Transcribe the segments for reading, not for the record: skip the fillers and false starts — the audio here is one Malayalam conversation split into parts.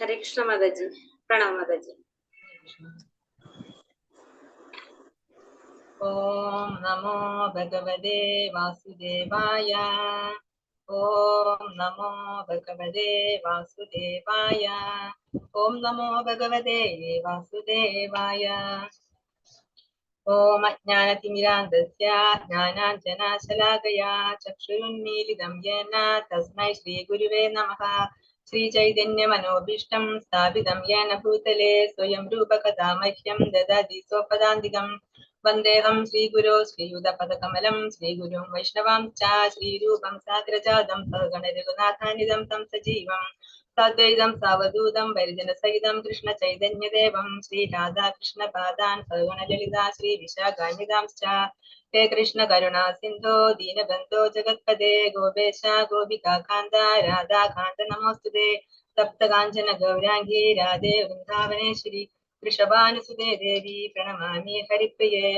हरे कृष्ण माता जी। प्रणाम माता जी। ओम नमो भगवते वासुदेवाय। ओम नमो भगवते वासुदेवाय। ओम नमो भगवते वासुदेवाय। ओम अज्ञानतिमिरान्धस्य ज्ञानाञ्जनशलाकया चक्षुरुन्मीलितं येन तस्मै श्रीगुरुवे नमः। श्रीचैतन्यमनोभीष्टं स्थापितं येन भूतले स्वयं रूपकथा मह्यं ददाति स्वपदान्तिकम्। वन्देऽहं श्रीगुरो श्रीयुतपदकमलं श्रीगुरुं वैष्णवां च श्रीरूपं साग्रजातं सहगणरघुनाथान्वितं तं सजीवम् साद्वैतं सावधूतं परिजनसहितं कृष्णचैतन्यदेवं श्रीराधाकृष्णपादान् सहगणललिता श्रीविशाखान्वितांश्च। हे कृष्ण करुणा सिन्धो दीनबन्धो जगत्पते गोपेश गोपिकान्त राधाकान्त नमोऽस्तुते। सप्तकाञ्चन गौराङ्गी राधे वृन्दावनेश्वरी वृषभानुसुते देवी प्रणमामि हरिप्रिये।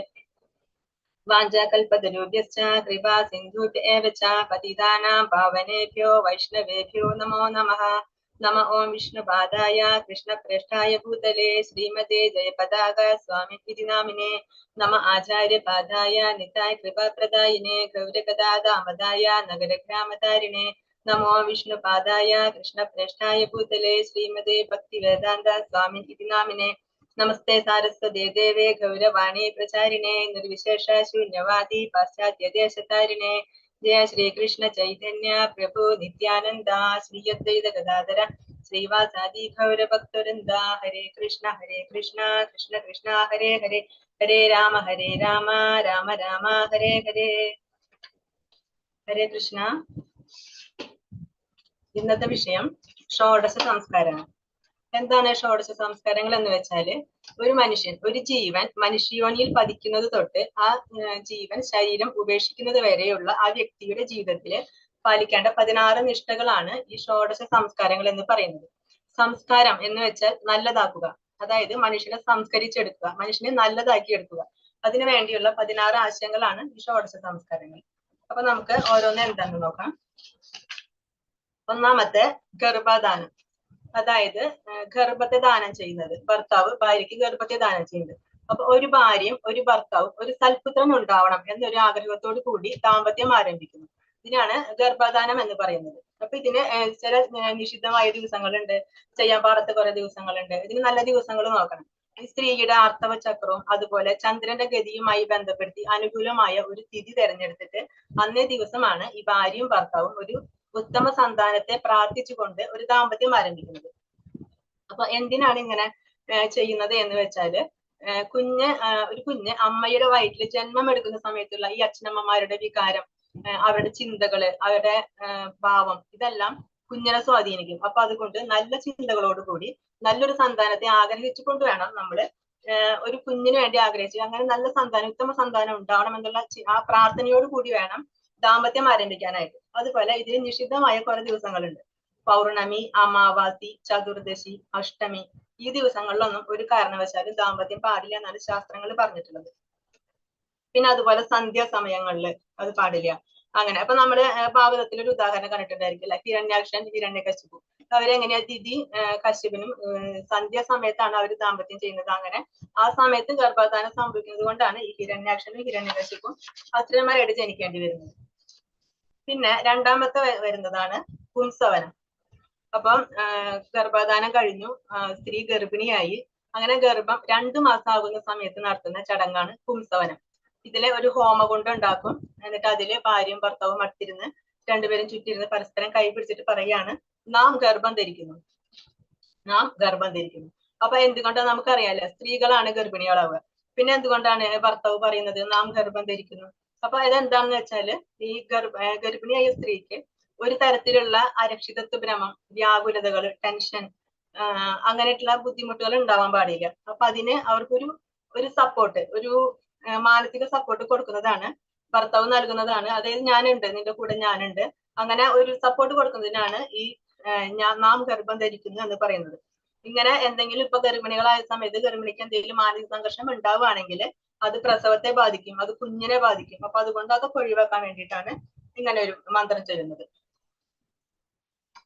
वाञ्छाकल्पतरुभ्यश्च कृपा सिन्धुभ्य एव च पतितानां पावनेभ्यो वैष्णवेभ्यो नमो नमः। नम ओं विष्णुपादाय कृष्णप्रेष्ठाय भूतले श्रीमते जयपताक स्वामिनिधि नामिने। नम आचार्यपादाय निताय कृपाप्रदायिने गौरकदादामदाय नगरग्रामतारिणे। नमो विष्णुपादाय कृष्णप्रेष्ठाय भूतले श्रीमते भक्तिवेदान्त स्वामिनिधि नामिने। नमस्ते सारस्वते देवे गौरवाणी प्रचारिणे निर्विशेष शून्यवादी पाश्चात्य देशतारिणे। जय श्री कृष्ण चैतन्य प्रभु नित्यानंद श्री अद्वैत गदाधर श्रीवासादि गौर भक्तवृंद। हरे कृष्ण कृष्ण कृष्ण हरे हरे हरे राम राम राम हरे हरे। हरे कृष्ण। ഇന്നത്തെ വിഷയം ഷോഡശ സംസ്കാരമാണ്. എന്താണ് ഷോഡശ സംസ്കാരങ്ങൾ എന്ന് വെച്ചാല്, ഒരു മനുഷ്യൻ, ഒരു ജീവൻ മനുഷ്യയോനിയിൽ പതിക്കുന്നത് തൊട്ട് ആ ജീവൻ ശരീരം ഉപേക്ഷിക്കുന്നത് വരെയുള്ള ആ വ്യക്തിയുടെ ജീവിതത്തില് പാലിക്കേണ്ട 16 നിഷ്ഠകളാണ് ഈ ഷോഡശ സംസ്കാരങ്ങൾ എന്ന് പറയുന്നത്. സംസ്കാരം എന്ന് വെച്ചാൽ നല്ലതാക്കുക, അതായത് മനുഷ്യനെ സംസ്കരിച്ചെടുക്കുക, മനുഷ്യനെ നല്ലതാക്കി എടുക്കുക. അതിനു വേണ്ടിയുള്ള 16 ആശയങ്ങളാണ് ഈ ഷോഡശ സംസ്കാരങ്ങൾ. അപ്പൊ നമുക്ക് ഓരോന്ന് എന്താണെന്ന് നോക്കാം. ഒന്നാമത്തെ ഗർഭദാനം, അതായത് ഗർഭത്തെ ദാനം ചെയ്യുന്നത്. ഭർത്താവ് ഭാര്യയ്ക്ക് ഗർഭത്തെ ദാനം ചെയ്യുന്നത്. അപ്പൊ ഒരു ഭാര്യയും ഒരു ഭർത്താവും ഒരു സൽപുത്രൻ ഉണ്ടാവണം എന്നൊരു ആഗ്രഹത്തോടു കൂടി ദാമ്പത്യം ആരംഭിക്കുന്നു. ഇതിനാണ് ഗർഭദാനം എന്ന് പറയുന്നത്. അപ്പൊ ഇതിന് ചില നിഷിദ്ധമായ ദിവസങ്ങളുണ്ട്, ചെയ്യാൻ പാടാത്ത കുറെ ദിവസങ്ങളുണ്ട്. ഇതിന് നല്ല ദിവസങ്ങൾ നോക്കണം. ഈ സ്ത്രീയുടെ ആർത്തവ ചക്രവും അതുപോലെ ചന്ദ്രന്റെ ഗതിയുമായി ബന്ധപ്പെടുത്തി അനുകൂലമായ ഒരു തിഥി തെരഞ്ഞെടുത്തിട്ട് അന്നേ ദിവസമാണ് ഈ ഭാര്യയും ഭർത്താവും ഒരു ഉത്തമ സന്താനത്തെ പ്രാർത്ഥിച്ചുകൊണ്ട് ഒരു ദാമ്പത്യം ആരംഭിക്കുന്നത്. അപ്പൊ എന്തിനാണ് ഇങ്ങനെ ചെയ്യുന്നത് എന്ന് വെച്ചാല്, ഒരു കുഞ്ഞ് അമ്മയുടെ വയറ്റിൽ ജന്മം എടുക്കുന്ന സമയത്തുള്ള ഈ അച്ഛനമ്മമാരുടെ വികാരം, അവരുടെ ചിന്തകള്, അവരുടെ ഭാവം, ഇതെല്ലാം കുഞ്ഞിനെ സ്വാധീനിക്കും. അപ്പൊ അതുകൊണ്ട് നല്ല ചിന്തകളോടുകൂടി നല്ലൊരു സന്താനത്തെ ആഗ്രഹിച്ചുകൊണ്ട് വേണം നമ്മള് ഒരു കുഞ്ഞിന് വേണ്ടി ആഗ്രഹിച്ച് അങ്ങനെ നല്ല സന്താനം, ഉത്തമ സന്താനം ഉണ്ടാവണം എന്നുള്ള ആ പ്രാർത്ഥനയോട് കൂടി വേണം ദാമ്പത്യം ആരംഭിക്കാനായിട്ട്. അതുപോലെ ഇതിന് നിഷിദ്ധമായ കുറെ ദിവസങ്ങളുണ്ട്. പൗർണമി, അമാവാസി, ചതുർദശി, അഷ്ടമി, ഈ ദിവസങ്ങളിലൊന്നും ഒരു കാരണവശാലും ദാമ്പത്യം പാടില്ല എന്നാണ് ശാസ്ത്രങ്ങൾ പറഞ്ഞിട്ടുള്ളത്. പിന്നെ അതുപോലെ സന്ധ്യാസമയങ്ങളിൽ അത് പാടില്ല. അങ്ങനെ അപ്പൊ നമ്മള് ഭാഗവതത്തിൽ ഒരു ഉദാഹരണം കണ്ടിട്ടുണ്ടായിരിക്കില്ല, ഹിരണ്യാക്ഷൻ ഹിരണ്യകശിപു. അവരെങ്ങനെയാ ദിതി കശ്യപനും സന്ധ്യാസമയത്താണ് അവർ ദാമ്പത്യം ചെയ്യുന്നത്. അങ്ങനെ ആ സമയത്ത് ഗർഭധാനം സംഭവിക്കുന്നത് കൊണ്ടാണ് ഈ ഹിരണ്യാക്ഷനും ഹിരണ്യകശിപും അസുരന്മാരായിട്ട് ജനിക്കേണ്ടി വരുന്നത്. പിന്നെ രണ്ടാമത്തെ വരുന്നതാണ് പുംസവനം. അപ്പം ഗർഭധാനം കഴിഞ്ഞു, സ്ത്രീ ഗർഭിണിയായി. അങ്ങനെ ഗർഭം 2 മാസം ആകുന്ന സമയത്ത് നടത്തുന്ന ചടങ്ങാണ് പുംസവനം. ഇതിലെ ഒരു ഹോമകുണ്ടം ഉണ്ടാക്കും. എന്നിട്ട് അതില് ഭാര്യയും ഭർത്താവും അടുത്തിരുന്ന് രണ്ടുപേരും ചുറ്റിരുന്ന് പരസ്പരം കൈ പിടിച്ചിട്ട് പറയാണ്, നാം ഗർഭം ധരിക്കുന്നു, നാം ഗർഭം ധരിക്കുന്നു. അപ്പൊ എന്തുകൊണ്ടാണ് നമുക്കറിയാലോ, സ്ത്രീകളാണ് ഗർഭിണികളാവുക. പിന്നെ എന്തുകൊണ്ടാണ് ഭർത്താവ് പറയുന്നത് നാം ഗർഭം ധരിക്കുന്നു? അപ്പൊ ഇതെന്താണെന്ന് വെച്ചാല്, ഈ ഗർഭിണിയായ സ്ത്രീക്ക് ഒരു തരത്തിലുള്ള അരക്ഷിതത്വ ഭ്രമം, വ്യാകുലതകൾ, ടെൻഷൻ, അങ്ങനെയുള്ള ബുദ്ധിമുട്ടുകൾ ഉണ്ടാവാൻ പാടില്ല. അപ്പൊ അതിന് അവർക്കൊരു സപ്പോർട്ട്, ഒരു മാനസിക സപ്പോർട്ട് കൊടുക്കുന്നതാണ് ഭർത്താവ് നൽകുന്നതാണ്. അതായത് ഞാനുണ്ട്, നിന്റെ കൂടെ ഞാനുണ്ട്, അങ്ങനെ ഒരു സപ്പോർട്ട് കൊടുക്കുന്നതിനാണ് ഈ നാം ഗർഭം ധരിക്കുന്നു എന്ന് പറയുന്നത്. ഇങ്ങനെ എന്തെങ്കിലും ഇപ്പൊ ഗർഭിണികളായ സമയത്ത് ഗർഭിണിക്ക് എന്തെങ്കിലും മാനസിക സംഘർഷം ഉണ്ടാവുകയാണെങ്കിൽ അത് പ്രസവത്തെ ബാധിക്കും, അത് കുഞ്ഞിനെ ബാധിക്കും. അപ്പൊ അതുകൊണ്ട് അതൊക്കെ ഒഴിവാക്കാൻ വേണ്ടിയിട്ടാണ് ഇങ്ങനെ ഒരു മന്ത്രം ചൊല്ലുന്നത്.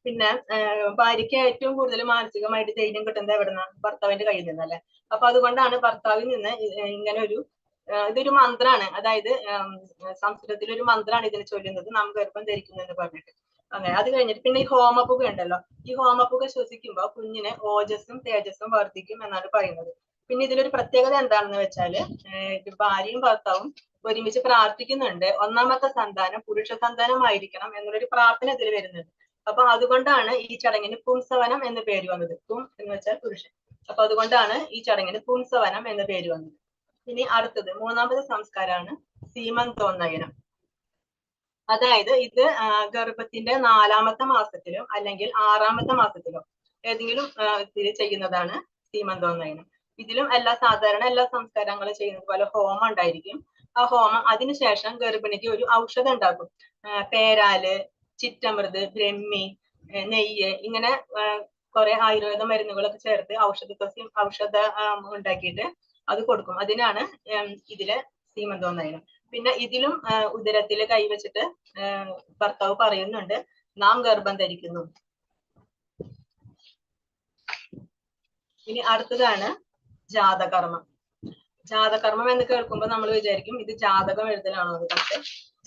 പിന്നെ ഭാര്യയ്ക്ക് ഏറ്റവും കൂടുതൽ മാനസികമായിട്ട് ധൈര്യം കിട്ടുന്നത് എവിടുന്നാണ്? ഭർത്താവിന്റെ കയ്യിൽ നിന്നല്ലേ. അപ്പൊ അതുകൊണ്ടാണ് ഭർത്താവിൽ നിന്ന് ഇങ്ങനെ ഒരു ഇതൊരു മന്ത്രാണ്. അതായത് സംസ്കൃതത്തിൽ ഒരു മന്ത്രാണ് ഇതിന് ചൊല്ലുന്നത്, നാം ഗർഭം ധരിക്കുന്നു എന്ന് പറഞ്ഞിട്ട്. അങ്ങനെ അത് കഴിഞ്ഞിട്ട് പിന്നെ ഈ ഹോമപുക ഉണ്ടല്ലോ, ഈ ഹോമപുക ശ്വസിക്കുമ്പോൾ കുഞ്ഞിന് ഓജസ്സും തേജസ്സും വർദ്ധിക്കും എന്നാണ് പറയുന്നത്. പിന്നെ ഇതിലൊരു പ്രത്യേകത എന്താണെന്ന് വെച്ചാല് ഭാര്യയും ഭർത്താവും ഒരുമിച്ച് പ്രാർത്ഥിക്കുന്നുണ്ട്, ഒന്നാമത്തെ സന്താനം പുരുഷ സന്താനമായിരിക്കണം എന്നുള്ളൊരു പ്രാർത്ഥന ഇതിൽ വരുന്നുണ്ട്. അപ്പൊ അതുകൊണ്ടാണ് ഈ ചടങ്ങിന് പുംസവനം എന്ന് പേര് വന്നത്. പും എന്ന് വെച്ചാൽ പുരുഷൻ. അപ്പൊ അതുകൊണ്ടാണ് ഈ ചടങ്ങിന് പുംസവനം എന്ന് പേര് വന്നത്. ഇനി അടുത്തത് മൂന്നാമത്തെ സംസ്കാരമാണ് സീമന്തോന്നയനം. അതായത് ഇത് ഗർഭത്തിന്റെ 4ാമത്തെ മാസത്തിലോ അല്ലെങ്കിൽ 6ാമത്തെ മാസത്തിലോ ഏതെങ്കിലും ഇതിൽ ചെയ്യുന്നതാണ് സീമന്തോന്നയനം. ഇതിലും സാധാരണ എല്ലാ സംസ്കാരങ്ങളും ചെയ്യുന്നത് പോലെ ഹോമം ഉണ്ടായിരിക്കും. ആ ഹോമം അതിനുശേഷം ഗർഭിണിക്ക് ഒരു ഔഷധം ഉണ്ടാക്കും. പേരാല്, ചിറ്റമൃത്, ബ്രഹ്മി, നെയ്യ്, ഇങ്ങനെ കുറെ ആയുർവേദ മരുന്നുകളൊക്കെ ചേർത്ത് ഔഷധം ഉണ്ടാക്കിയിട്ട് അത് കൊടുക്കും. അതിനാണ് ഇതിലെ സീമന്തോന്നയനം. പിന്നെ ഇതിലും ഉദരത്തിൽ കൈവച്ചിട്ട് ഭർത്താവ് പറയുന്നുണ്ട്, നാം ഗർഭം ധരിക്കുന്നു. ഇനി അടുത്തതാണ് ജാതകർമ്മം. ജാതകർമ്മം എന്ന് കേൾക്കുമ്പോൾ നമ്മൾ വിചാരിക്കും ഇത് ജാതകം എഴുതലാണോ എന്ന്. പക്ഷെ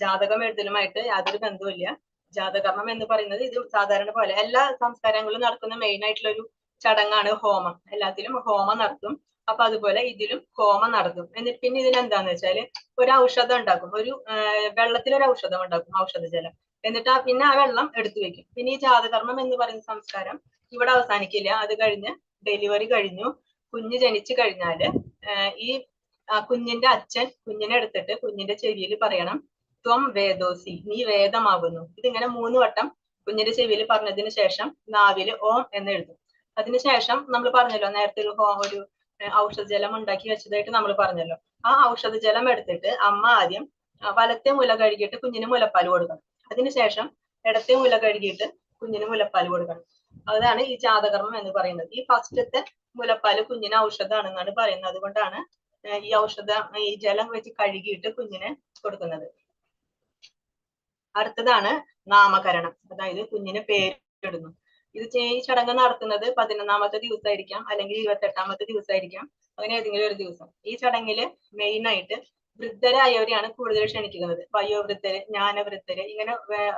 ജാതകം എഴുതലുമായിട്ട് യാതൊരു ബന്ധവുമില്ല. ജാതകർമ്മം എന്ന് പറയുന്നത് ഇത് സാധാരണ പോലെ എല്ലാ സംസ്കാരങ്ങളിലും നടക്കുന്ന മെയിൻ ആയിട്ടുള്ള ഒരു ചടങ്ങാണ് ഹോമം. എല്ലാത്തിലും ഹോമം നടത്തും. അപ്പൊ അതുപോലെ ഇതിലും ഹോമം നടത്തും. എന്നിട്ട് പിന്നെ ഇതിനെന്താന്ന് വെച്ചാല് ഒരു ഔഷധം ഉണ്ടാക്കും. ഒരു വെള്ളത്തിലൊരു ഔഷധം ഉണ്ടാക്കും, ഔഷധജലം. എന്നിട്ട് പിന്നെ ആ വെള്ളം എടുത്തു വെക്കും. പിന്നെ ഈ ജാതകർമ്മം എന്ന് പറയുന്ന സംസ്കാരം ഇവിടെ അവസാനിക്കില്ല. അത് കഴിഞ്ഞ് ഡെലിവറി കഴിഞ്ഞു, കുഞ്ഞ് ജനിച്ചു കഴിഞ്ഞാല് ഈ കുഞ്ഞിന്റെ അച്ഛൻ കുഞ്ഞിനെ എടുത്തിട്ട് കുഞ്ഞിന്റെ ചെവിയിൽ പറയണം, ത്വം വേദോസി, നീ വേദമാകുന്നു. ഇതിങ്ങനെ 3 വട്ടം കുഞ്ഞിന്റെ ചെവിയിൽ പറഞ്ഞതിന് ശേഷം നാവില് ഓം എന്ന് എഴുതും. അതിനുശേഷം നമ്മൾ പറഞ്ഞല്ലോ നേരത്തെ ഒരു ഔഷധജലം ഉണ്ടാക്കി വെച്ചതായിട്ട് നമ്മൾ പറഞ്ഞല്ലോ. ആ ഔഷധജലം എടുത്തിട്ട് അമ്മ ആദ്യം വലത്തെ മുല കഴുകിയിട്ട് കുഞ്ഞിന് മുലപ്പാൽ കൊടുക്കണം. അതിനുശേഷം ഇടത്തെ മുല കഴുകിയിട്ട് കുഞ്ഞിന് മുലപ്പാൽ കൊടുക്കണം. അതാണ് ഈ ജാതകർമ്മം എന്ന് പറയുന്നത്. ഈ ഫസ്റ്റത്തെ മുലപ്പാല് കുഞ്ഞിന് ഔഷധമാണെന്നാണ് പറയുന്നത്. അതുകൊണ്ടാണ് ഈ ജലം വെച്ച് കഴുകിയിട്ട് കുഞ്ഞിന് കൊടുക്കുന്നത്. അടുത്തതാണ് നാമകരണം, അതായത് കുഞ്ഞിന് പേരിടുന്നു. ഇത് ഈ ചടങ്ങ് നടത്തുന്നത് 11ാമത്തെ ദിവസമായിരിക്കാം, അല്ലെങ്കിൽ 28ാമത്തെ ദിവസമായിരിക്കാം, അങ്ങനെ ഏതെങ്കിലും ഒരു ദിവസം. ഈ ചടങ്ങില് മെയിൻ ആയിട്ട് വൃദ്ധരായവരെയാണ് കൂടുതൽ ക്ഷണിക്കുന്നത്. വയോവൃദ്ധര്, ജ്ഞാനവൃദ്ധര്, ഇങ്ങനെ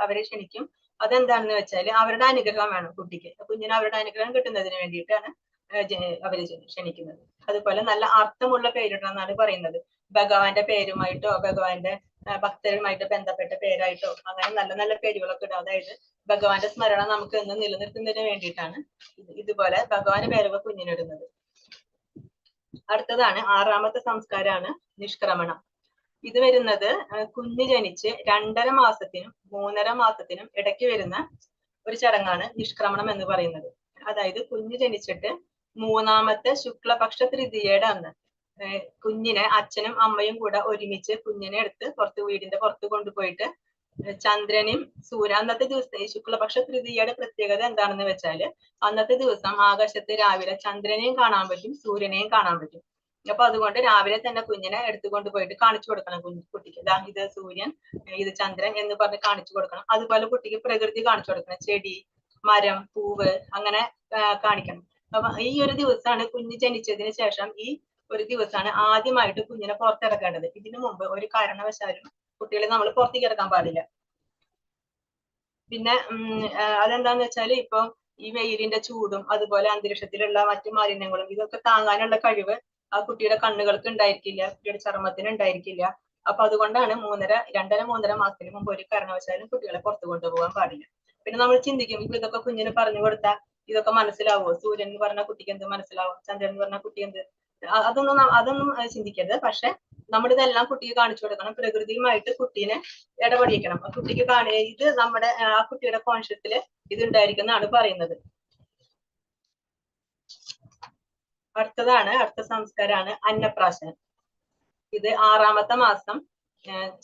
അവരെ ക്ഷണിക്കും. അതെന്താണെന്ന് വെച്ചാൽ അവരുടെ അനുഗ്രഹം വേണം കുട്ടിക്ക്. കുഞ്ഞിന് അവരുടെ അനുഗ്രഹം കിട്ടുന്നതിന് വേണ്ടിയിട്ടാണ് അവര് ക്ഷണിക്കുന്നത്. അതുപോലെ നല്ല അർത്ഥമുള്ള പേരിടണം എന്നാണ് പറയുന്നത്. ഭഗവാന്റെ പേരുമായിട്ടോ ഭഗവാന്റെ ഭക്തരുമായിട്ട് ബന്ധപ്പെട്ട പേരായിട്ടോ അങ്ങനെ നല്ല നല്ല പേരുകളൊക്കെ ഇടും. അതായത് ഭഗവാന്റെ സ്മരണ നമുക്ക് എന്ന് നിലനിർത്തുന്നതിന് വേണ്ടിയിട്ടാണ് ഇതുപോലെ ഭഗവാന്റെ പേരൊക്കെ കുഞ്ഞിനിടുന്നത്. അടുത്തതാണ് 6ാമത്തെ സംസ്കാരമാണ് നിഷ്ക്രമണം. ഇത് വരുന്നത് കുഞ്ഞ് ജനിച്ച് 2.5 മാസത്തിനും 3.5 മാസത്തിനും ഇടയ്ക്ക് വരുന്ന ഒരു ചടങ്ങാണ് നിഷ്ക്രമണം എന്ന് പറയുന്നത്. അതായത് കുഞ്ഞ് ജനിച്ചിട്ട് 3ാമത്തെ ശുക്ലപക്ഷ തൃതീയയുടെ അന്ന് കുഞ്ഞിനെ അച്ഛനും അമ്മയും കൂടെ ഒരുമിച്ച് കുഞ്ഞിനെ എടുത്ത് വീടിന്റെ പുറത്ത് കൊണ്ടുപോയിട്ട് ചന്ദ്രനെയും അന്നത്തെ ദിവസത്തെ ശുക്ലപക്ഷ തൃതീയയുടെ പ്രത്യേകത എന്താണെന്ന് വെച്ചാല് അന്നത്തെ ദിവസം ആകാശത്ത് രാവിലെ ചന്ദ്രനെയും കാണാൻ പറ്റും, സൂര്യനെയും കാണാൻ പറ്റും. അപ്പൊ അതുകൊണ്ട് രാവിലെ തന്നെ കുഞ്ഞിനെ എടുത്തുകൊണ്ട് പോയിട്ട് കാണിച്ചു കൊടുക്കണം കുട്ടിക്ക്. ഇത് സൂര്യൻ, ഇത് ചന്ദ്രൻ എന്ന് പറഞ്ഞ് കാണിച്ചു കൊടുക്കണം. അതുപോലെ കുട്ടിക്ക് പ്രകൃതി കാണിച്ചു കൊടുക്കണം, ചെടി, മരം, പൂവ്, അങ്ങനെ കാണിക്കണം. അപ്പൊ ഈ ഒരു ദിവസമാണ് കുഞ്ഞ് ജനിച്ചതിന് ശേഷം ഈ ഒരു ദിവസമാണ് ആദ്യമായിട്ട് കുഞ്ഞിനെ പുറത്തിറക്കേണ്ടത്. ഇതിനു മുമ്പ് ഒരു കാരണവശാലും കുട്ടികളെ നമ്മൾ പുറത്തേക്ക് ഇറക്കാൻ പാടില്ല. പിന്നെ അതെന്താന്ന് വെച്ചാല് ഇപ്പൊ ഈ വെയിലിന്റെ ചൂടും അതുപോലെ അന്തരീക്ഷത്തിലുള്ള മറ്റു മാലിന്യങ്ങളും ഇതൊക്കെ താങ്ങാനുള്ള കഴിവ് ആ കുട്ടിയുടെ കണ്ണുകൾക്ക് ഉണ്ടായിരിക്കില്ല, കുട്ടിയുടെ ചർമ്മത്തിന് ഉണ്ടായിരിക്കില്ല. അപ്പൊ അതുകൊണ്ടാണ് 2.5-3.5 മാസത്തിന് മുമ്പ് ഒരു കാരണവശാലും കുട്ടികളെ പുറത്തു കൊണ്ടുപോകാൻ പാടില്ല. പിന്നെ നമ്മൾ ചിന്തിക്കും, ഇപ്പൊ ഇതൊക്കെ കുഞ്ഞിന് പറഞ്ഞു കൊടുത്താൽ ഇതൊക്കെ മനസ്സിലാവോ? സൂര്യൻ എന്ന് പറഞ്ഞ കുട്ടിക്ക് എന്ത് മനസ്സിലാവും, ചന്ദ്രൻ എന്ന് പറഞ്ഞ കുട്ടി എന്ത്, അതൊന്നും ചിന്തിക്കരുത്. പക്ഷെ നമ്മളിതെല്ലാം കുട്ടിക്ക് കാണിച്ചു കൊടുക്കണം. പ്രകൃതിയുമായിട്ട് കുട്ടീനെ ഇടപെടിക്കണം. കുട്ടിക്ക് ഇത് നമ്മുടെ ആ കുട്ടിയുടെ കോൺഷ്യസില് ഇത് ഉണ്ടായിരിക്കുന്നതാണ് പറയുന്നത്. അടുത്ത സംസ്കാരമാണ് അന്നപ്രാശനം. ഇത് 6ാമത്തെ മാസം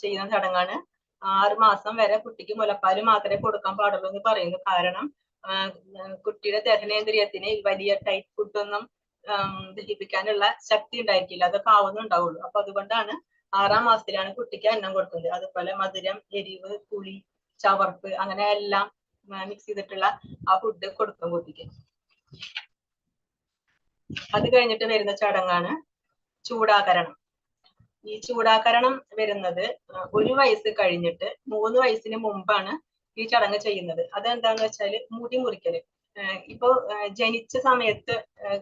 ചെയ്യുന്ന ചടങ്ങാണ്. 6 മാസം വരെ കുട്ടിക്ക് മുലപ്പാല് മാത്രമേ കൊടുക്കാൻ പാടുള്ളൂ എന്ന് പറയുന്നു. കാരണം കുട്ടിയുടെ ദഹനേന്ദ്രിയത്തിന് വലിയ ടൈറ്റ് ഫുഡൊന്നും ദഹിപ്പിക്കാനുള്ള ശക്തി ഉണ്ടായിരിക്കില്ല, അതൊക്കെ ആവുന്നുണ്ടാവുള്ളൂ. അപ്പൊ അതുകൊണ്ടാണ് 6ാം മാസത്തിലാണ് കുട്ടിക്ക് അന്നം കൊടുക്കുന്നത്. അതുപോലെ മധുരം, എരിവ്, പുളി, ചവർപ്പ്, അങ്ങനെ എല്ലാം മിക്സ് ചെയ്തിട്ടുള്ള ആ ഫുഡ് കൊടുക്കും കുട്ടിക്ക്. അത് കഴിഞ്ഞിട്ട് വരുന്ന ചടങ്ങാണ് ചൂടാകരണം. ഈ ചൂടാകരണം വരുന്നത് 1 വയസ്സ് കഴിഞ്ഞിട്ട് 3 വയസ്സിന് മുമ്പാണ് ഈ ചടങ്ങ് ചെയ്യുന്നത്. അതെന്താന്ന് വെച്ചാല് മുടി മുറിക്കല്. ഇപ്പൊ ജനിച്ച സമയത്ത്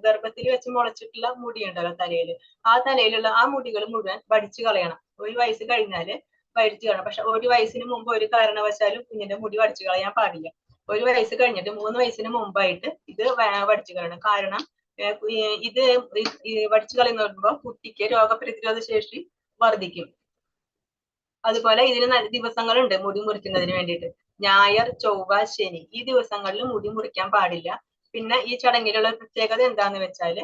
ഗർഭത്തിൽ വെച്ച് മുളച്ചിട്ടുള്ള മുടി ഉണ്ടല്ലോ തലയില്, ആ തലയിലുള്ള ആ മുടികൾ മുഴുവൻ വടിച്ചു കളയണം. 1 വയസ്സ് കഴിഞ്ഞാല് വടിച്ചു കളയണം. പക്ഷെ 1 വയസ്സിന് മുമ്പ് ഒരു കാരണവശാലും കുഞ്ഞിന്റെ മുടി വടിച്ചു കളയാൻ പാടില്ല. 1 വയസ്സ് കഴിഞ്ഞിട്ട് 3 വയസ്സിന് മുമ്പായിട്ട് ഇത് വടിച്ചു കളയണം. കാരണം ഇത് വടിച്ചു കളയുന്ന കുട്ടിക്ക് രോഗപ്രതിരോധ ശേഷി വർദ്ധിക്കും. അതുപോലെ ഇതിന് ദിവസങ്ങളുണ്ട് മുടി മുറിക്കുന്നതിന് വേണ്ടിയിട്ട്. ഞായർ, ചൊവ്വ, ശനി ഈ ദിവസങ്ങളിൽ മുടി മുറിക്കാൻ പാടില്ല. പിന്നെ ഈ ചടങ്ങിലുള്ള പ്രത്യേകത എന്താന്ന് വെച്ചാല്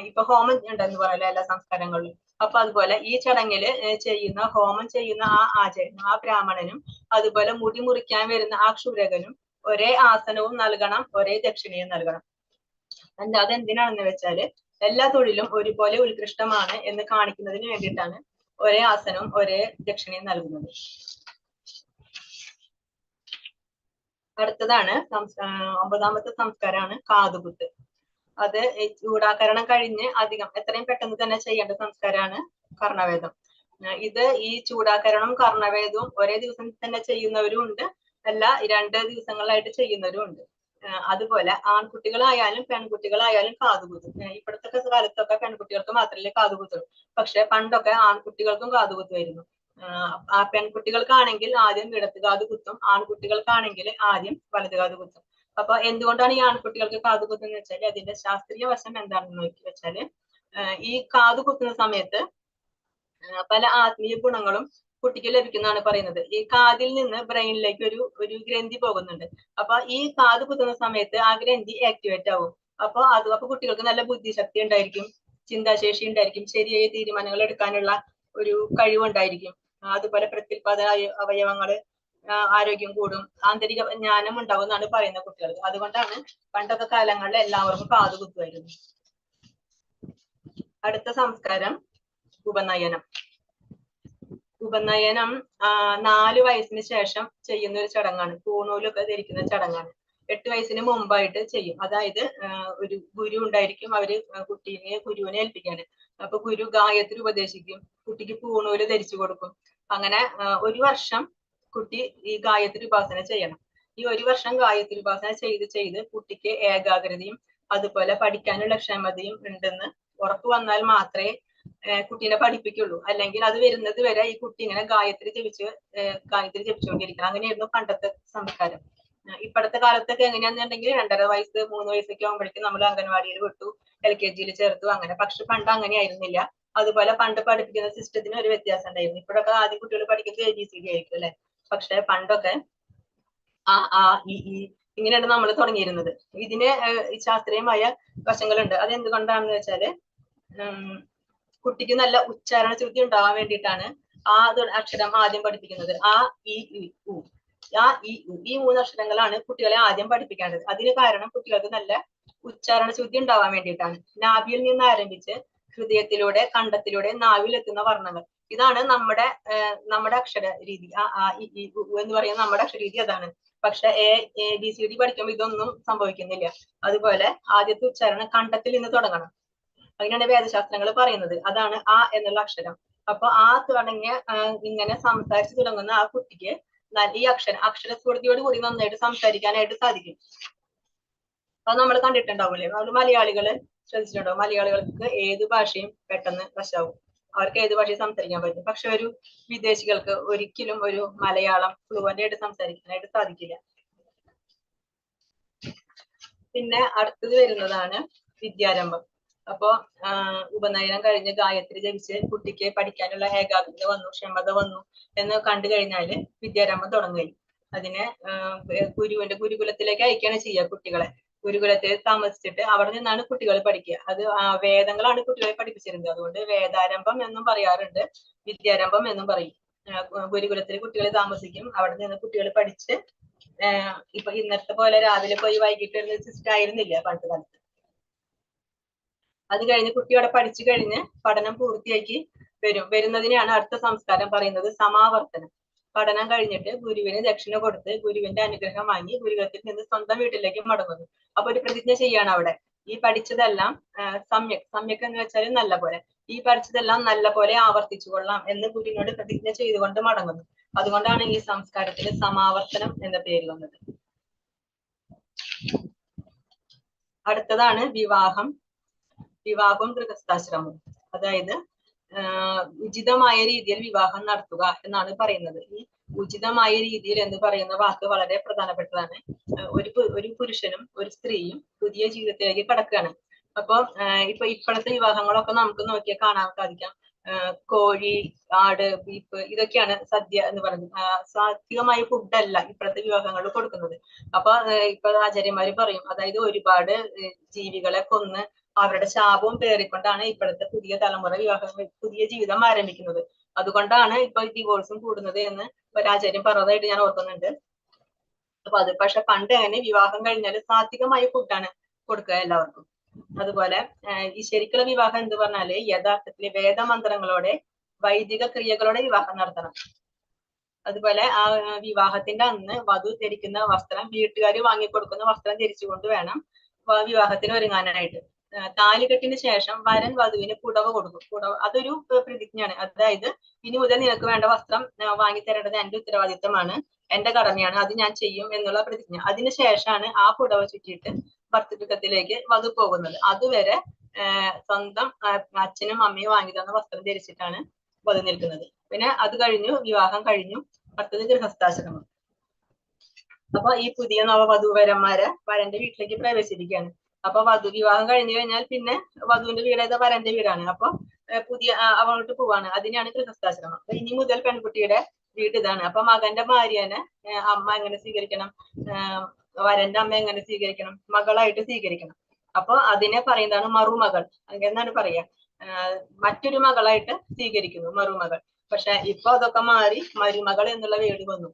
ഇപ്പൊ ഹോമം ഉണ്ടെന്ന് പറയല്ലോ എല്ലാ സംസ്കാരങ്ങളിലും. അപ്പൊ അതുപോലെ ഈ ചടങ്ങില് ചെയ്യുന്ന ഹോമം ചെയ്യുന്ന ആ ആചാര്യനും ആ ബ്രാഹ്മണനും അതുപോലെ മുടി മുറിക്കാൻ വരുന്ന ആ ക്ഷുരകനും ഒരേ ആസനവും നൽകണം, ഒരേ ദക്ഷിണയും നൽകണം. അതെന്തിനാണെന്ന് വെച്ചാല് എല്ലാ തൊഴിലും ഒരുപോലെ ഉത്കൃഷ്ടമാണ് എന്ന് കാണിക്കുന്നതിന് വേണ്ടിയിട്ടാണ് ഒരേ ആസനവും ഒരേ ദക്ഷിണയും നൽകുന്നത്. അടുത്തതാണ് 9ാമത്തെ സംസ്കാരമാണ് കാതുകുത്ത്. അത് ചൂടാകരണം കഴിഞ്ഞ് എത്രയും പെട്ടെന്ന് തന്നെ ചെയ്യേണ്ട സംസ്കാരമാണ് കർണവേദം. ഇത് ഈ ചൂടാകരണവും കർണവേദവും ഒരേ ദിവസം തന്നെ ചെയ്യുന്നവരും ഉണ്ട്, അല്ല 2 ദിവസങ്ങളായിട്ട് ചെയ്യുന്നവരും ഉണ്ട്. അതുപോലെ ആൺകുട്ടികളായാലും പെൺകുട്ടികളായാലും കാതുകുത്തും. ഇപ്പോഴത്തെ കാലത്തൊക്കെ പെൺകുട്ടികൾക്ക് മാത്രമല്ലേ കാതുകുത്തുള്ളൂ. പക്ഷെ പണ്ടൊക്കെ ആൺകുട്ടികൾക്കും കാതുകുത്തുമായിരുന്നു. ആ പെൺകുട്ടികൾക്കാണെങ്കിൽ ആദ്യം ഇടത്ത് കാത് കുത്തും, ആൺകുട്ടികൾക്കാണെങ്കിൽ ആദ്യം വലത് കാത് കുത്തും. അപ്പൊ എന്തുകൊണ്ടാണ് ഈ ആൺകുട്ടികൾക്ക് കാത് കുത്തുന്നത് വെച്ചാൽ അതിന്റെ ശാസ്ത്രീയ വശം എന്താണെന്ന് നോക്കി വെച്ചാല് ഈ കാത് കുത്തുന്ന സമയത്ത് പല ആത്മീയ ഗുണങ്ങളും കുട്ടിക്ക് ലഭിക്കുന്നതാണ് പറയുന്നത്. ഈ കാതിൽ നിന്ന് ബ്രെയിനിലേക്ക് ഒരു ഗ്രന്ഥി പോകുന്നുണ്ട്. അപ്പൊ ഈ കാത് കുത്തുന്ന സമയത്ത് ആ ഗ്രന്ഥി ആക്ടിവേറ്റ് ആവും. അപ്പൊ കുട്ടികൾക്ക് നല്ല ബുദ്ധിശക്തി ഉണ്ടായിരിക്കും, ചിന്താശേഷി ഉണ്ടായിരിക്കും, ശരിയായ തീരുമാനങ്ങൾ എടുക്കാനുള്ള ഒരു കഴിവുണ്ടായിരിക്കും. അതുപോലെ പ്രത്യുൽപാദ അവയവങ്ങള് ആരോഗ്യം കൂടും, ആന്തരിക ജ്ഞാനം ഉണ്ടാവും എന്നാണ് പറയുന്നത് കുട്ടികൾക്ക്. അതുകൊണ്ടാണ് പണ്ടൊക്കെ കാലങ്ങളിൽ എല്ലാവർക്കും കാത് കുത്തുമായിരുന്നു. അടുത്ത സംസ്കാരം ഉപനയനം. ഉപനയനം 4 വയസ്സിന് ശേഷം ചെയ്യുന്ന ഒരു ചടങ്ങാണ്. പൂണൂലൊക്കെ ധരിക്കുന്ന ചടങ്ങാണ്. 8 വയസ്സിന് മുമ്പായിട്ട് ചെയ്യും. അതായത് ഒരു ഗുരു ഉണ്ടായിരിക്കും, അവര് ഗുരുവിനെ ഏൽപ്പിക്കാണ്. അപ്പൊ ഗുരു ഗായത്രി ഉപദേശിക്കും, കുട്ടിക്ക് പൂണൂല് ധരിച്ചു കൊടുക്കും. അങ്ങനെ 1 വർഷം കുട്ടി ഈ ഗായത്രി ഉപാസന ചെയ്യണം. ഈ 1 വർഷം ഗായത്രി ഉപാസന ചെയ്ത് കുട്ടിക്ക് ഏകാഗ്രതയും അതുപോലെ പഠിക്കാനുള്ള ക്ഷമതയും ഉണ്ടെന്ന് ഉറപ്പ് വന്നാൽ മാത്രമേ കുട്ടീനെ പഠിപ്പിക്കുള്ളൂ. അല്ലെങ്കിൽ അത് വരുന്നത് വരെ ഈ കുട്ടി ഇങ്ങനെ ഗായത്രി ജപിച്ചുകൊണ്ടിരിക്കണം. അങ്ങനെയായിരുന്നു പണ്ടത്തെ സംസ്കാരം. ഇപ്പോഴത്തെ കാലത്തൊക്കെ എങ്ങനെയാണെന്നുണ്ടെങ്കിൽ 2.5 വയസ്സ് 3 വയസ്സൊക്കെ ആകുമ്പോഴേക്കും നമ്മൾ അംഗൻവാടിയിൽ വിട്ടു, LKG ചേർത്തു, അങ്ങനെ. പക്ഷെ പണ്ട് അങ്ങനെ ആയിരുന്നില്ല. അതുപോലെ പണ്ട് പഠിപ്പിക്കുന്ന സിസ്റ്റത്തിന് ഒരു വ്യത്യാസം ഉണ്ടായിരുന്നു. ഇപ്പോഴൊക്കെ ആദ്യം കുട്ടികൾ പഠിക്കുന്നത് ABCD ആയിരിക്കും അല്ലെ. പക്ഷെ പണ്ടൊക്കെ ഇങ്ങനെയാണ് നമ്മൾ തുടങ്ങിയിരുന്നത്. ഇതിന് ശാസ്ത്രീയമായ വശങ്ങളുണ്ട്. അതെന്തുകൊണ്ടാണെന്ന് വെച്ചാല് കുട്ടിക്ക് നല്ല ഉച്ചാരണ ശുദ്ധി ഉണ്ടാവാൻ വേണ്ടിയിട്ടാണ് ആ അക്ഷരം ആദ്യം പഠിപ്പിക്കുന്നത്. ഈ 3 അക്ഷരങ്ങളാണ് കുട്ടികളെ ആദ്യം പഠിപ്പിക്കേണ്ടത്. അതിന് കാരണം കുട്ടികൾക്ക് നല്ല ഉച്ചാരണ ശുദ്ധി ഉണ്ടാവാൻ വേണ്ടിയിട്ടാണ്. നാഭിയിൽ നിന്ന് ആരംഭിച്ച് ഹൃദയത്തിലൂടെ കണ്ടത്തിലൂടെ നാവിലെത്തുന്ന വർണ്ണങ്ങൾ. ഇതാണ് നമ്മുടെ അക്ഷര രീതി. എന്ന് പറയുന്ന നമ്മുടെ അക്ഷര രീതി അതാണ്. പക്ഷെ ABCD പഠിക്കുമ്പോൾ ഇതൊന്നും സംഭവിക്കുന്നില്ല. അതുപോലെ ആദ്യത്തെ ഉച്ചാരണം കണ്ടത്തിൽ നിന്ന് തുടങ്ങണം. അതിനാണ് വേദശാസ്ത്രങ്ങൾ പറയുന്നത്. അതാണ് എന്നുള്ള അക്ഷരം. അപ്പൊ തുടങ്ങിയ ഇങ്ങനെ സംസാരിച്ചു തുടങ്ങുന്ന ആ കുട്ടിക്ക് ഈ അക്ഷരസ്ഫൂർത്തിയോട് കൂടി നന്നായിട്ട് സംസാരിക്കാനായിട്ട് സാധിക്കും. അത് നമ്മൾ കണ്ടിട്ടുണ്ടാവൂലേ, നമ്മൾ മലയാളികള് ശ്രദ്ധിച്ചിട്ടുണ്ടാവും. മലയാളികൾക്ക് ഏത് ഭാഷയും പെട്ടെന്ന് വശാവും, അവർക്ക് ഏത് ഭാഷയും സംസാരിക്കാൻ പറ്റും. പക്ഷെ ഒരു വിദേശികൾക്ക് ഒരിക്കലും ഒരു മലയാളം ഫ്ലുവന്റ് ആയിട്ട് സംസാരിക്കാനായിട്ട് സാധിക്കില്ല. പിന്നെ അടുത്തത് വരുന്നതാണ് വിദ്യാരംഭം. അപ്പോ ഉപനയനം കഴിഞ്ഞ് ഗായത്രി ജപിച്ച് കുട്ടിക്ക് പഠിക്കാനുള്ള ഏകാഗ്രത വന്നു, ക്ഷമത വന്നു എന്ന് കണ്ടു കഴിഞ്ഞാല് വിദ്യാരംഭം തുടങ്ങുകയും അതിനെ ഗുരുകുലത്തിലേക്ക് അയക്കുകയാണ് ചെയ്യുക കുട്ടികളെ. ഗുരുകുലത്തിൽ താമസിച്ചിട്ട് അവിടെ നിന്നാണ് കുട്ടികൾ പഠിക്കുക. അത് വേദങ്ങളാണ് കുട്ടികളെ പഠിപ്പിച്ചിരുന്നത്. അതുകൊണ്ട് വേദാരംഭം എന്നും പറയാറുണ്ട്, വിദ്യാരംഭം എന്നും പറയും. ഗുരുകുലത്തിൽ കുട്ടികൾ താമസിക്കും, അവിടെ നിന്ന് കുട്ടികൾ പഠിച്ച് ഇപ്പൊ ഇന്നത്തെ പോലെ രാവിലെ പോയി വൈകിട്ട് വരുന്ന സിസ്റ്റം ആയിരുന്നില്ല പണ്ട് കാലത്ത്. അത് കഴിഞ്ഞ് കുട്ടി അവിടെ പഠിച്ചു കഴിഞ്ഞ് പഠനം പൂർത്തിയാക്കി വരുന്നതിനെയാണ് അടുത്ത സംസ്കാരം പറയുന്നത് സമാവർത്തനം. പഠനം കഴിഞ്ഞിട്ട് ഗുരുവിന് ദക്ഷിണ കൊടുത്ത് ഗുരുവിന്റെ അനുഗ്രഹം വാങ്ങി ഗുരുകുലത്തിൽ നിന്ന് സ്വന്തം വീട്ടിലേക്ക് മടങ്ങുന്നു. അപ്പൊ ഒരു പ്രതിജ്ഞ ചെയ്യാണ് അവിടെ, ഈ പഠിച്ചതെല്ലാം സമ്യക് എന്ന് വെച്ചാൽ നല്ല പോലെ, ഈ പഠിച്ചതെല്ലാം നല്ല പോലെ ആവർത്തിച്ചു കൊള്ളാം എന്ന് ഗുരുവിനോട് പ്രതിജ്ഞ ചെയ്തുകൊണ്ട് മടങ്ങുന്നു. അതുകൊണ്ടാണ് ഈ സംസ്കാരത്തിന് സമാവർത്തനം എന്ന പേര് വന്നത്. അടുത്തതാണ് വിവാഹവും ഗൃഹസ്ഥാശ്രമവും. അതായത് ഉചിതമായ രീതിയിൽ വിവാഹം നടത്തുക എന്നാണ് പറയുന്നത്. ഈ ഉചിതമായ രീതിയിൽ എന്ന് പറയുന്ന വാക്ക് വളരെ പ്രധാനപ്പെട്ടതാണ്. ഒരു പുരുഷനും ഒരു സ്ത്രീയും പുതിയ ജീവിതത്തിലേക്ക് കടക്കുകയാണ്. അപ്പൊ ഇപ്പോഴത്തെ വിവാഹങ്ങളൊക്കെ നമുക്ക് നോക്കിയാൽ കാണാൻ സാധിക്കാം. കോഴി, ആട്, ബീഫ് ഇതൊക്കെയാണ് സദ്യ എന്ന് പറയുന്നത്. സാത്വികമായ ഫുഡല്ല ഇപ്പോഴത്തെ വിവാഹങ്ങളിൽ കൊടുക്കുന്നത്. അപ്പൊ ഇപ്പൊ ആചാര്യന്മാര് പറയും, അതായത് ഒരുപാട് ജീവികളെ കൊന്ന് അവരുടെ ശാപവും പേറിക്കൊണ്ടാണ് ഇപ്പോഴത്തെ പുതിയ തലമുറ പുതിയ ജീവിതം ആരംഭിക്കുന്നത്. അതുകൊണ്ടാണ് ഇപ്പൊ ഡിവോഴ്സും കൂടുന്നത് എന്ന് ഒരാചാര്യം പറഞ്ഞതായിട്ട് ഞാൻ ഓർക്കുന്നുണ്ട്. അപ്പൊ അത് പക്ഷെ പണ്ട് അങ്ങനെ വിവാഹം കഴിഞ്ഞാൽ സാത്വികമായ ഫുഡാണ് കൊടുക്കുക എല്ലാവർക്കും. അതുപോലെ ഈ ശരിക്കുള്ള വിവാഹം എന്ന് പറഞ്ഞാല് യഥാർത്ഥത്തില് വേദമന്ത്രങ്ങളോടെ വൈദിക ക്രിയകളോടെ വിവാഹം നടത്തണം. അതുപോലെ ആ വിവാഹത്തിന്റെ അന്ന് വധു ധരിക്കുന്ന വസ്ത്രം വീട്ടുകാർ വാങ്ങിക്കൊടുക്കുന്ന വസ്ത്രം ധരിച്ചുകൊണ്ട് വേണം വിവാഹത്തിന് ഒരുങ്ങാനായിട്ട്. താലികെട്ടിന് ശേഷം വരൻ വധുവിന് പുടവ കൊടുക്കും. പുടവ അതൊരു പ്രതിജ്ഞയാണ്. അതായത് ഇനി മുതൽ നിനക്ക് വേണ്ട വസ്ത്രം വാങ്ങിത്തരേണ്ടത് എന്റെ ഉത്തരവാദിത്തമാണ്, എന്റെ കടമയാണ്, അത് ഞാൻ ചെയ്യും എന്നുള്ള പ്രതിജ്ഞ. അതിനുശേഷമാണ് ആ പുടവ ചുറ്റിയിട്ട് ഭർത്തൃത്വത്തിലേക്ക് വധു പോകുന്നത്. അതുവരെ സ്വന്തം അച്ഛനും അമ്മയും വാങ്ങി തന്ന വസ്ത്രം ധരിച്ചിട്ടാണ് വധു നിൽക്കുന്നത്. പിന്നെ അത് കഴിഞ്ഞു, വിവാഹം കഴിഞ്ഞു, അടുത്തത് ഗൃഹസ്ഥാശ്രമം. അപ്പൊ ഈ പുതിയ നവവധൂവരന്മാരെ വരന്റെ വീട്ടിലേക്ക് പ്രവേശിപ്പിക്കുകയാണ്. അപ്പൊ വിവാഹം കഴിഞ്ഞു കഴിഞ്ഞാൽ പിന്നെ വധുവിന്റെ വീട് ഏതാ? വരന്റെ വീടാണ്. അപ്പൊ പുതിയ അവളോട്ട് പോവാണ്. അതിനാണ് ഗൃഹസ്ഥാശ്രമം. അപ്പൊ ഇനി മുതൽ പെൺകുട്ടിയുടെ വീട് ഇതാണ്. അപ്പൊ മകന്റെ ഭാര്യനെ അമ്മ എങ്ങനെ സ്വീകരിക്കണം, വരന്റെ അമ്മ എങ്ങനെ സ്വീകരിക്കണം? മകളായിട്ട് സ്വീകരിക്കണം. അപ്പൊ അതിനെ പറയുന്നതാണ് മറുമകൾ എന്നാണ് പറയാ. മറ്റൊരു മകളായിട്ട് സ്വീകരിക്കുന്നു, മറുമകൾ. പക്ഷെ ഇപ്പൊ അതൊക്കെ മാറി മരുമകൾ എന്നുള്ള വേട് വന്നു.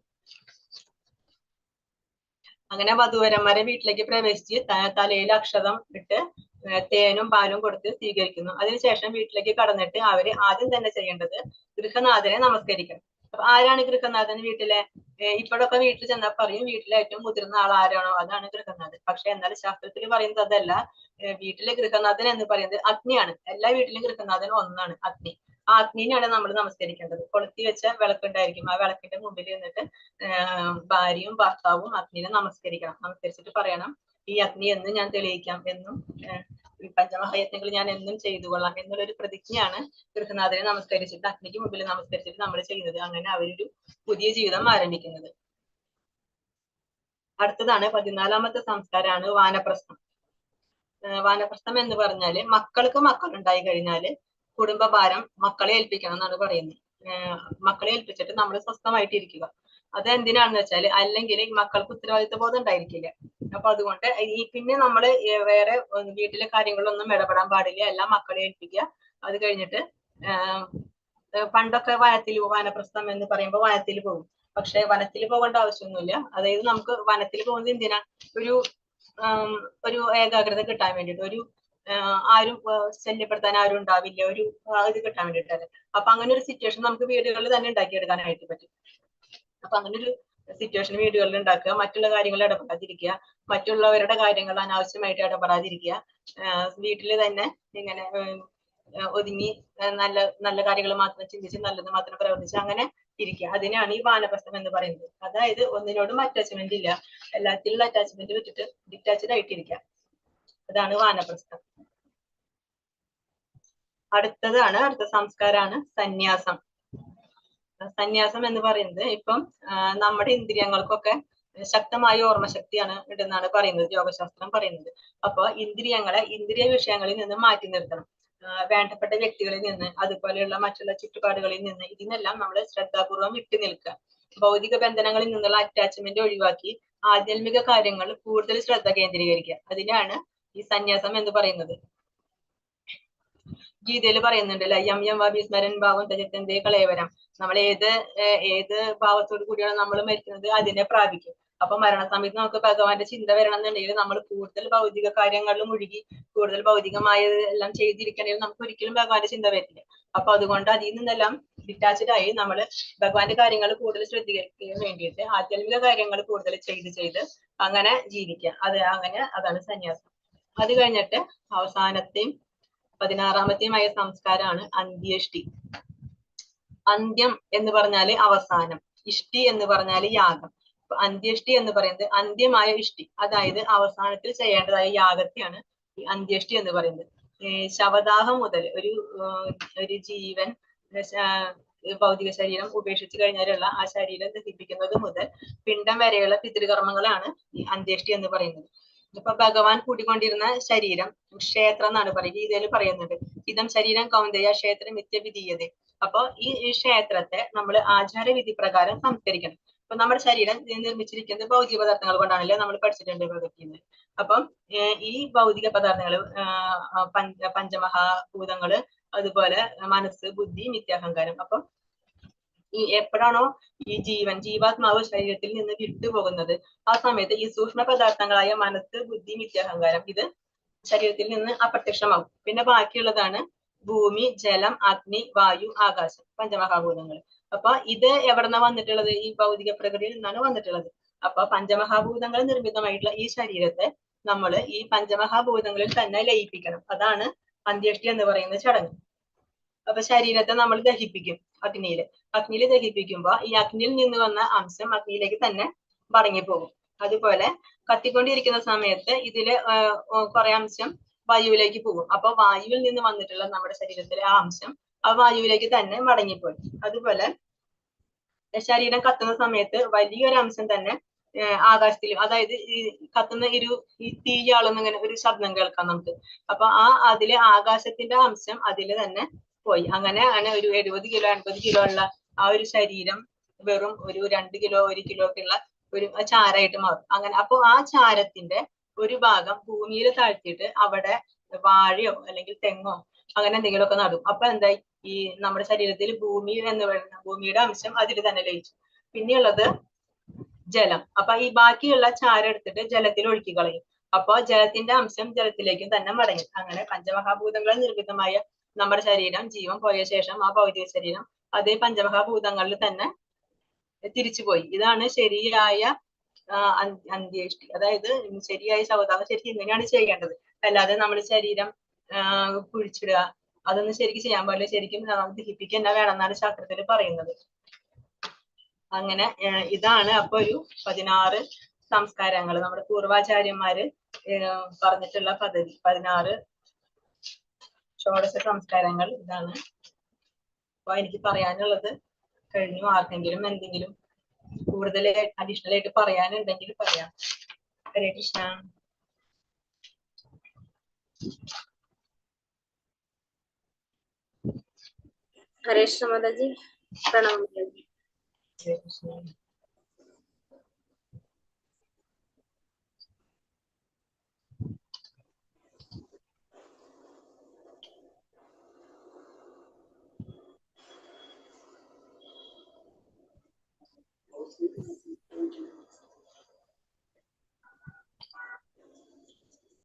അങ്ങനെ വധൂവരന്മാരെ വീട്ടിലേക്ക് പ്രവേശിച്ച് തലയിൽ അക്ഷതം ഇട്ട് തേനും പാലും കൊടുത്ത് സ്വീകരിക്കുന്നു. അതിനുശേഷം വീട്ടിലേക്ക് കടന്നിട്ട് അവര് ആദ്യം തന്നെ ചെയ്യേണ്ടത് ഗൃഹനാഥനെ നമസ്കരിക്കണം. അപ്പൊ ആരാണ് ഗൃഹനാഥൻ വീട്ടിലെ? ഇപ്പോഴൊക്കെ വീട്ടിൽ ചെന്നാൽ പറയും വീട്ടിലെ ഏറ്റവും മുതിർന്ന ആൾ ആരാണോ അതാണ് ഗൃഹനാഥൻ. പക്ഷെ എന്നാൽ ശാസ്ത്രത്തിൽ പറയുന്നത് അതല്ല. വീട്ടിലെ ഗൃഹനാഥൻ എന്ന് പറയുന്നത് അഗ്നിയാണ്. എല്ലാ വീട്ടിലും ഗൃഹനാഥൻ ഒന്നാണ്, അഗ്നി. ആ അഗ്നിനെയാണ് നമ്മൾ നമസ്കരിക്കേണ്ടത്. കൊളുത്തി വെച്ച വിളക്കുണ്ടായിരിക്കും. ആ വിളക്കിന്റെ മുമ്പിൽ നിന്നിട്ട് ഭാര്യയും ഭർത്താവും അഗ്നിനെ നമസ്കരിക്കണം. നമസ്കരിച്ചിട്ട് പറയണം, ഈ അഗ്നി എന്നും ഞാൻ തെളിയിക്കാം, എന്നും പഞ്ചമഹായജ്ഞങ്ങൾ ഞാൻ എന്നും ചെയ്തു കൊള്ളാം എന്നുള്ളൊരു പ്രതിജ്ഞയാണ് ഗൃഹനാഥനെ നമസ്കരിച്ചിട്ട് അഗ്നിക്ക് മുമ്പിൽ നമസ്കരിച്ചിട്ട് നമ്മൾ ചെയ്യുന്നത്. അങ്ങനെ അവരൊരു പുതിയ ജീവിതം ആരംഭിക്കുന്നത്. അടുത്തതാണ് 14ാമത്തെ സംസ്കാരമാണ് വാനപ്രസ്ഥം. വാനപ്രസ്ഥം എന്ന് പറഞ്ഞാല് മക്കൾക്ക് മക്കൾ ഉണ്ടായി കഴിഞ്ഞാല് കുടുംബഭാരം മക്കളെ ഏൽപ്പിക്കണം എന്നാണ് പറയുന്നത്. മക്കളെ ഏൽപ്പിച്ചിട്ട് നമ്മൾ സ്വസ്ഥമായിട്ടിരിക്കുക. അത് എന്തിനാണെന്ന് വെച്ചാല് അല്ലെങ്കിൽ മക്കൾക്ക് ഉത്തരവാദിത്വ ബോധം ഉണ്ടായിരിക്കില്ല. അപ്പൊ അതുകൊണ്ട് പിന്നെ നമ്മള് വേറെ വീട്ടിലെ കാര്യങ്ങളൊന്നും ഇടപെടാൻ പാടില്ല, എല്ലാം മക്കളെ ഏൽപ്പിക്കുക. അത് കഴിഞ്ഞിട്ട് പണ്ടൊക്കെ വാനപ്രസ്ഥം എന്ന് പറയുമ്പോൾ വനത്തിൽ പോകും. പക്ഷെ വനത്തിൽ പോകേണ്ട ആവശ്യമൊന്നുമില്ല. അതായത് നമുക്ക് വനത്തിൽ പോകുന്നത് എന്തിനാ? ഒരു ഏകാഗ്രത കിട്ടാൻ വേണ്ടിയിട്ട്, ഒരു ആരും ശല്യപ്പെടുത്താൻ ആരും ഉണ്ടാവില്ല, ഒരു ഇത് കിട്ടാൻ വേണ്ടിയിട്ടാണ്. അപ്പൊ അങ്ങനെ ഒരു സിറ്റുവേഷൻ നമുക്ക് വീടുകളിൽ തന്നെ ഉണ്ടാക്കിയെടുക്കാനായിട്ട് പറ്റും. അപ്പൊ അങ്ങനെ ഒരു സിറ്റുവേഷൻ വീടുകളിൽ ഉണ്ടാക്കുക, മറ്റുള്ള കാര്യങ്ങളിൽ ഇടപെടാതിരിക്കുക, മറ്റുള്ളവരുടെ കാര്യങ്ങൾ അനാവശ്യമായിട്ട് ഇടപെടാതിരിക്കുക, വീട്ടിൽ തന്നെ ഇങ്ങനെ ഒതുങ്ങി നല്ല നല്ല കാര്യങ്ങൾ മാത്രം ചിന്തിച്ച് നല്ലത് മാത്രം പ്രവർത്തിച്ച് അങ്ങനെ ഇരിക്കുക. അതിനാണ് ഈ വാനപ്രസ്ഥം എന്ന് പറയുന്നത്. അതായത് ഒന്നിനോടും അറ്റാച്ച്മെന്റ് ഇല്ല, എല്ലാത്തിലുള്ള അറ്റാച്ച്മെന്റ് വിട്ടിട്ട് ഡിറ്റാച്ച്ഡ് ആയിട്ടിരിക്കുക. അതാണ് വാനപ്രസ്ഥം. അടുത്ത സംസ്കാരമാണ് സന്യാസം. സന്യാസം എന്ന് പറയുന്നത് ഇപ്പം നമ്മുടെ ഇന്ദ്രിയങ്ങൾക്കൊക്കെ ശക്തമായ ഓർമ്മശക്തിയാണ് ഉണ്ടെന്നാണ് പറയുന്നത്, യോഗശാസ്ത്രം പറയുന്നത്. അപ്പൊ ഇന്ദ്രിയ വിഷയങ്ങളിൽ നിന്ന് മാറ്റി നിർത്തണം. വേണ്ടപ്പെട്ട വ്യക്തികളിൽ നിന്ന്, അതുപോലെയുള്ള മറ്റുള്ള ചുറ്റുപാടുകളിൽ നിന്ന് ഇതിനെല്ലാം നമ്മൾ ശ്രദ്ധാപൂർവം വിട്ടു നിൽക്കുക. ഭൗതിക ബന്ധനങ്ങളിൽ നിന്നുള്ള അറ്റാച്ച്മെന്റ് ഒഴിവാക്കി ആധ്യാത്മിക കാര്യങ്ങൾ കൂടുതൽ ശ്രദ്ധ കേന്ദ്രീകരിക്കുക. അതിനാണ് ഈ സന്യാസം എന്ന് പറയുന്നത്. ഗീതയിൽ പറയുന്നുണ്ടല്ലോ, യം യം വിസ്മരൻ ഭാവം തജത്തന്റെ കളയവരം. നമ്മൾ ഏത് ഭാവത്തോടു കൂടിയാണ് നമ്മൾ മരിക്കുന്നത് അതിനെ പ്രാപിക്കും. അപ്പൊ മരണസമയത്ത് നമുക്ക് ഭഗവാന്റെ ചിന്ത വരണം എന്നുണ്ടെങ്കിൽ നമ്മൾ കൂടുതൽ ഭൗതിക കാര്യങ്ങളിൽ മുഴുകി കൂടുതൽ ഭൗതികമായ എല്ലാം ചെയ്തിരിക്കണമെങ്കിൽ നമുക്ക് ഒരിക്കലും ഭഗവാന്റെ ചിന്ത വരില്ല. അപ്പൊ അതുകൊണ്ട് അതിൽ നിന്നെല്ലാം ഡിറ്റാച്ച്ഡ് ആയി നമ്മൾ ഭഗവാന്റെ കാര്യങ്ങൾ കൂടുതൽ ശ്രദ്ധിക്കാൻ വേണ്ടിയിട്ട് ആധ്യാത്മിക കാര്യങ്ങൾ കൂടുതൽ ചെയ്ത് അങ്ങനെ ജീവിക്കുക. അതാണ് സന്യാസം. അത് കഴിഞ്ഞിട്ട് അവസാനത്തെയും 16ാമത്തെയുമായ സംസ്കാരമാണ് അന്ത്യേഷ്ടി. അന്ത്യം എന്ന് പറഞ്ഞാല് അവസാനം, ഇഷ്ടി എന്ന് പറഞ്ഞാല് യാഗം. അന്ത്യേഷ്ടി എന്ന് പറയുന്നത് അന്ത്യമായ ഇഷ്ടി, അതായത് അവസാനത്തിൽ ചെയ്യേണ്ടതായ യാഗത്തെയാണ് ഈ അന്ത്യേഷ്ടി എന്ന് പറയുന്നത്. ശവദാഹം മുതൽ ഒരു ജീവൻ ഭൗതിക ശരീരം ഉപേക്ഷിച്ചു കഴിഞ്ഞാലുള്ള ആ ശരീരം ദഹിപ്പിക്കുന്നത് മുതൽ പിണ്ടം വരെയുള്ള പിതൃകർമ്മങ്ങളാണ് ഈ അന്ത്യേഷ്ടി എന്ന് പറയുന്നത്. ഇപ്പൊ ഭഗവാൻ കൂട്ടിക്കൊണ്ടിരുന്ന ശരീരം ക്ഷേത്രം എന്നാണ് പറയുന്നത്. ഗീതയിൽ പറയുന്നുണ്ട്, ഇതം ശരീരം കൗന്ദയ ക്ഷേത്രം നിത്യവിധീയത. അപ്പൊ ഈ ക്ഷേത്രത്തെ നമ്മൾ ആചാരവിധി പ്രകാരം സംസ്കരിക്കണം. അപ്പൊ നമ്മുടെ ശരീരം നിർമ്മിച്ചിരിക്കുന്നത് ഭൗതിക പദാർത്ഥങ്ങൾ കൊണ്ടാണല്ലോ, നമ്മൾ പഠിച്ചിട്ടുണ്ട് പ്രകൃതിയിൽ. അപ്പം ഈ ഭൗതിക പദാർത്ഥങ്ങള് പഞ്ചമഹാഭൂതങ്ങള്, അതുപോലെ മനസ്സ്, ബുദ്ധി, നിത്യാഹങ്കാരം. അപ്പം ഈ എപ്പോഴാണോ ഈ ജീവാത്മാവ് ശരീരത്തിൽ നിന്ന് വിട്ടുപോകുന്നത്, ആ സമയത്ത് ഈ സൂക്ഷ്മ പദാർത്ഥങ്ങളായ മനസ്സ്, ബുദ്ധി, നിത്യാഹങ്കാരം ഇത് ശരീരത്തിൽ നിന്ന് അപ്രത്യക്ഷമാകും. പിന്നെ ബാക്കിയുള്ളതാണ് ഭൂമി, ജലം, അഗ്നി, വായു, ആകാശം, പഞ്ചമഹാഭൂതങ്ങൾ. അപ്പൊ ഇത് എവിടെന്നാ വന്നിട്ടുള്ളത്? ഈ ഭൗതിക പ്രകൃതിയിൽ നിന്നാണ് വന്നിട്ടുള്ളത്. അപ്പൊ പഞ്ചമഹാഭൂതങ്ങൾ നിർമ്മിതമായിട്ടുള്ള ഈ ശരീരത്തെ നമ്മൾ ഈ പഞ്ചമഹാഭൂതങ്ങളിൽ തന്നെ ലയിപ്പിക്കണം. അതാണ് അന്ത്യേഷ്ടി എന്ന് പറയുന്ന ചടങ്ങ്. അപ്പൊ ശരീരത്തെ നമ്മൾ ദഹിപ്പിക്കും അഗ്നിയിൽ ദഹിപ്പിക്കുമ്പോ ഈ അഗ്നിയിൽ നിന്ന് വന്ന അംശം അഗ്നിയിലേക്ക് തന്നെ മടങ്ങിപ്പോകും. അതുപോലെ കത്തിക്കൊണ്ടിരിക്കുന്ന സമയത്ത് ഇതില് കുറെ അംശം വായുവിലേക്ക് പോകും. അപ്പൊ വായുവിൽ നിന്ന് വന്നിട്ടുള്ള നമ്മുടെ ശരീരത്തിലെ ആ അംശം ആ വായുവിലേക്ക് തന്നെ മടങ്ങിപ്പോയി. അതുപോലെ ശരീരം കത്തുന്ന സമയത്ത് വലിയൊരു അംശം തന്നെ ആകാശത്തിൽ, അതായത് ഈ കത്തുന്ന ഈ തീയാളുന്ന ഇങ്ങനെ ഒരു ശബ്ദം കേൾക്കാം നമുക്ക്. അപ്പൊ അതിലെ ആകാശത്തിന്റെ അംശം അതില് തന്നെ പോയി. അങ്ങനെയാണ് ഒരു 70 കിലോ 80 കിലോ ഉള്ള ആ ഒരു ശരീരം വെറും ഒരു 2 കിലോ 1 കിലോ ഒക്കെ ഉള്ള ഒരു ചാരായിട്ട് മാറും. അങ്ങനെ അപ്പൊ ആ ചാരത്തിന്റെ ഒരു ഭാഗം ഭൂമിയിൽ താഴ്ത്തിയിട്ട് അവിടെ വാഴയോ അല്ലെങ്കിൽ തെങ്ങോ അങ്ങനെ എന്തെങ്കിലുമൊക്കെ നടും. അപ്പൊ എന്തായി, ഈ നമ്മുടെ ശരീരത്തിൽ ഭൂമി എന്ന് പറയുന്ന ഭൂമിയുടെ അംശം അതിൽ തന്നെ ലയിച്ചു. പിന്നെയുള്ളത് ജലം. അപ്പൊ ഈ ബാക്കിയുള്ള ചാരം എടുത്തിട്ട് ജലത്തിൽ ഒഴുക്കി കളയും. അപ്പൊ ജലത്തിന്റെ അംശം ജലത്തിലേക്കും തന്നെ മടങ്ങി. അങ്ങനെ പഞ്ചമഹാഭൂതങ്ങളിൽ നിർമ്മിതമായ നമ്മുടെ ശരീരം ജീവൻ പോയ ശേഷം ആ ഭൗതിക ശരീരം അതേ പഞ്ചമഹാഭൂതങ്ങളിൽ തന്നെ തിരിച്ചുപോയി. ഇതാണ് ശരിയായ അന്ത്യേഷ്ടി. അതായത് ശരിയായ ശവദാഹം ശരിക്കും ഇങ്ങനെയാണ് ചെയ്യേണ്ടത്. അല്ലാതെ നമ്മൾ ശരീരം കുഴിച്ചിടുക അതൊന്നും ശരിക്കും ചെയ്യാൻ പാടില്ല. ശരിക്കും ദഹിപ്പിക്കുക തന്നെ വേണമെന്നാണ് ശാസ്ത്രത്തിൽ പറയുന്നത്. അങ്ങനെ ഇതാണ് അപ്പൊ ഒരു 16 സംസ്കാരങ്ങൾ നമ്മുടെ പൂർവാചാര്യന്മാര് പറഞ്ഞിട്ടുള്ള പദ്ധതി. 16 ഷോഡശ സംസ്കാരങ്ങൾ ഇതാണ്. അപ്പൊ എനിക്ക് പറയാനുള്ളത് കഴിഞ്ഞു. ആർക്കെങ്കിലും എന്തെങ്കിലും കൂടുതൽ അഡീഷണൽ ആയിട്ട് പറയാനുണ്ടെങ്കിൽ പറയാം. ഹരേ കൃഷ്ണ. हरे कृष्ण माताजी, प्रणाम माताजी। हरे कृष्ण।